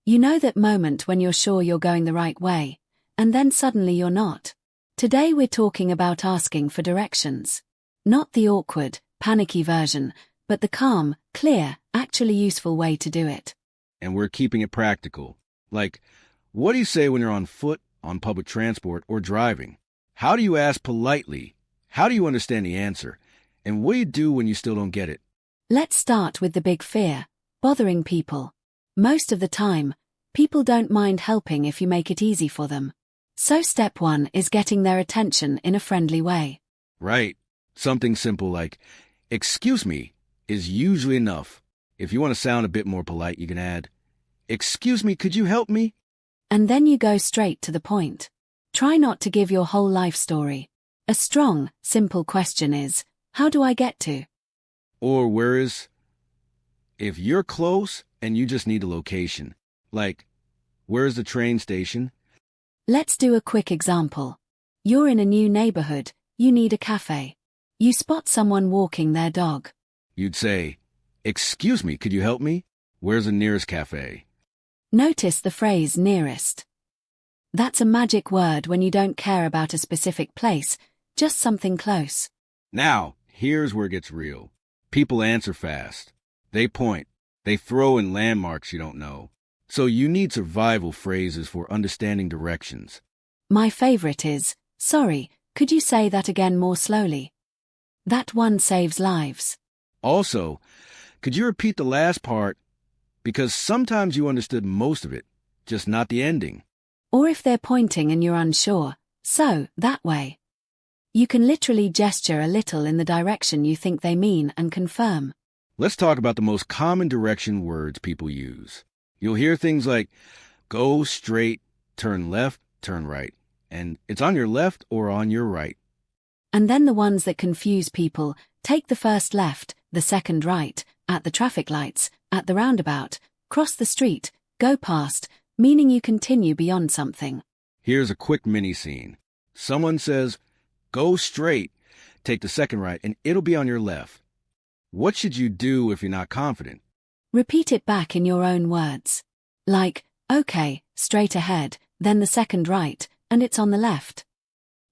You know that moment when you're sure you're going the right way, and then suddenly you're not. Today we're talking about asking for directions. Not the awkward, panicky version, but the calm, clear, actually useful way to do it. And we're keeping it practical. Like, what do you say when you're on foot, on public transport, or driving? How do you ask politely? How do you understand the answer? And what do you do when you still don't get it? Let's start with the big fear, bothering people. Most of the time, people don't mind helping if you make it easy for them. So step one is getting their attention in a friendly way. Right. Something simple like, "Excuse me," is usually enough. If you want to sound a bit more polite, you can add, "Excuse me, could you help me?" And then you go straight to the point. Try not to give your whole life story. A strong, simple question is, how do I get to? Or where is? If you're close and you just need a location, like, where's the train station? Let's do a quick example. You're in a new neighborhood, you need a cafe. You spot someone walking their dog. You'd say, "Excuse me, could you help me? Where's the nearest cafe?" Notice the phrase nearest. That's a magic word when you don't care about a specific place, just something close. Now, here's where it gets real. People answer fast. They point. They throw in landmarks you don't know. So you need survival phrases for understanding directions. My favorite is, "Sorry, could you say that again more slowly?" That one saves lives. Also, could you repeat the last part? Because sometimes you understood most of it, just not the ending. Or if they're pointing and you're unsure, "So, that way." You can literally gesture a little in the direction you think they mean and confirm. Let's talk about the most common direction words people use. You'll hear things like, "Go straight, turn left, turn right," and "It's on your left or on your right." And then the ones that confuse people, take the first left, the second right, at the traffic lights, at the roundabout, cross the street, go past, meaning you continue beyond something. Here's a quick mini scene. Someone says, "Go straight, take the second right, and it'll be on your left." What should you do if you're not confident? Repeat it back in your own words. Like, "Okay, straight ahead, then the second right, and it's on the left."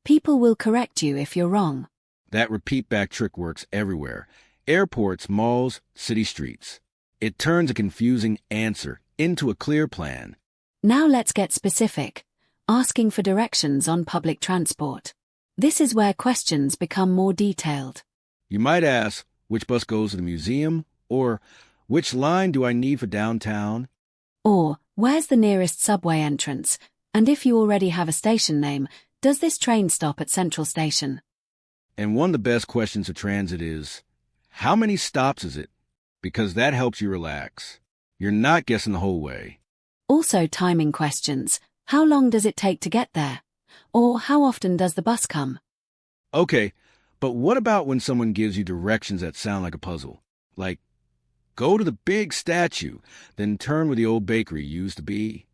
People will correct you if you're wrong. That repeat back trick works everywhere. Airports, malls, city streets. It turns a confusing answer into a clear plan. Now let's get specific. Asking for directions on public transport. This is where questions become more detailed. You might ask, which bus goes to the museum? Or, which line do I need for downtown? Or, where's the nearest subway entrance? And if you already have a station name, does this train stop at Central Station? And one of the best questions for transit is, how many stops is it? Because that helps you relax. You're not guessing the whole way. Also timing questions. How long does it take to get there? Or how often does the bus come? Okay, but what about when someone gives you directions that sound like a puzzle? Like, go to the big statue, then turn where the old bakery used to be.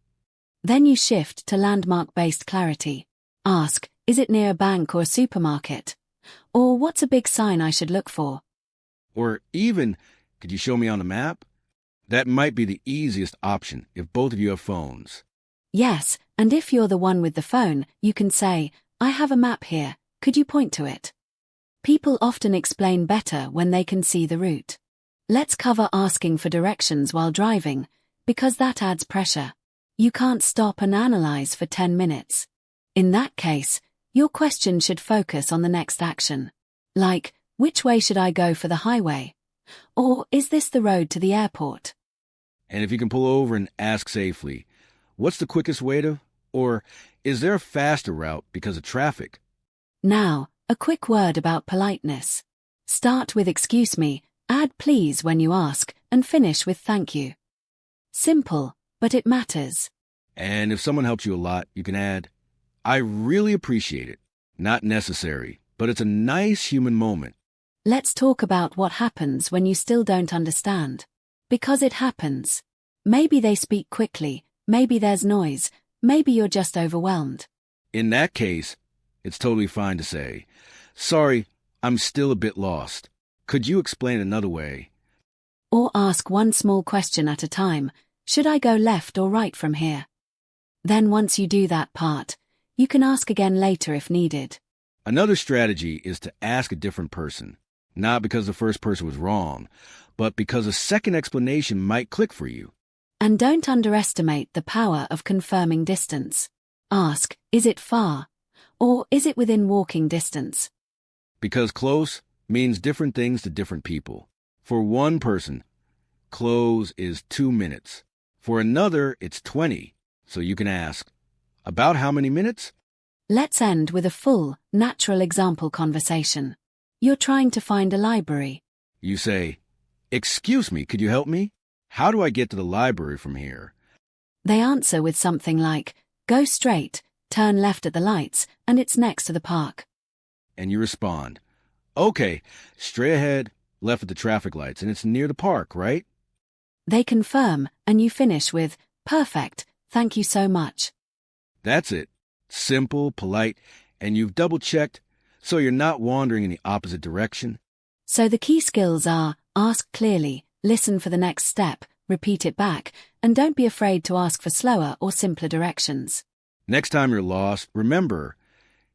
Then you shift to landmark-based clarity. Ask, is it near a bank or a supermarket? Or what's a big sign I should look for? Or even, could you show me on the map? That might be the easiest option if both of you have phones. Yes, and if you're the one with the phone, you can say, "I have a map here, could you point to it?" People often explain better when they can see the route. Let's cover asking for directions while driving, because that adds pressure. You can't stop and analyze for 10 minutes. In that case, your question should focus on the next action. Like, which way should I go for the highway? Or is this the road to the airport? And if you can pull over and ask safely, what's the quickest way to? Or is there a faster route because of traffic? Now, a quick word about politeness. Start with "excuse me," add "please" when you ask, and finish with "thank you." Simple, but it matters. And if someone helps you a lot, you can add, "I really appreciate it." Not necessary, but it's a nice human moment. Let's talk about what happens when you still don't understand. Because it happens. Maybe they speak quickly, maybe there's noise, maybe you're just overwhelmed. In that case, it's totally fine to say, "Sorry, I'm still a bit lost. Could you explain another way?" Or ask one small question at a time, Should I go left or right from here? Then once you do that part, you can ask again later if needed. Another strategy is to ask a different person, not because the first person was wrong, but because a second explanation might click for you. And don't underestimate the power of confirming distance. Ask, is it far? Or is it within walking distance? Because close means different things to different people. For one person, close is 2 minutes. For another, it's 20. So you can ask, about how many minutes? Let's end with a full, natural example conversation. You're trying to find a library. You say, excuse me, could you help me? How do I get to the library from here? They answer with something like, go straight, turn left at the lights, and it's next to the park. And you respond, okay, straight ahead, left at the traffic lights, and it's near the park, right? They confirm, and you finish with, perfect, thank you so much. That's it. Simple, polite, and you've double-checked, so you're not wandering in the opposite direction. So the key skills are, ask clearly, listen for the next step, repeat it back, and don't be afraid to ask for slower or simpler directions. Next time you're lost, remember,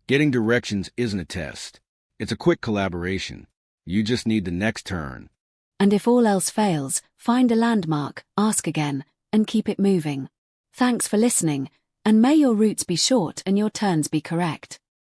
getting directions isn't a test. It's a quick collaboration. You just need the next turn. And if all else fails, find a landmark, ask again, and keep it moving. Thanks for listening, and may your routes be short and your turns be correct.